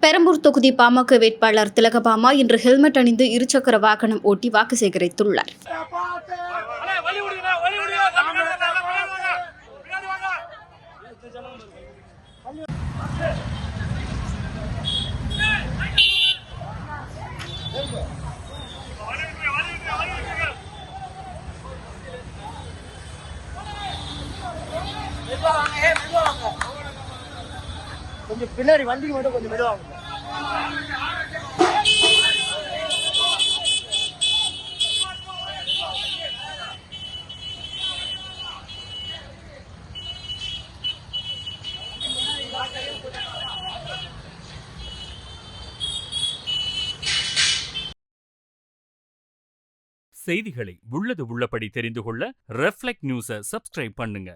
பெரம்பூர் தொகுதி பாமக வேட்பாளர் திலகபாமா இன்று ஹெல்மெட் அணிந்து இருசக்கர வாகனம் ஓட்டி வாக்கு சேகரித்துள்ளார். கொஞ்சம் பின்னாடி வண்டிக்கு மட்டும் கொஞ்சம் மெதுவாங்க. செய்திகளை உள்ளது உள்ளபடி தெரிந்து கொள்ள ரெஃப்ளெக்ட் நியூஸை சப்ஸ்கிரைப் பண்ணுங்க.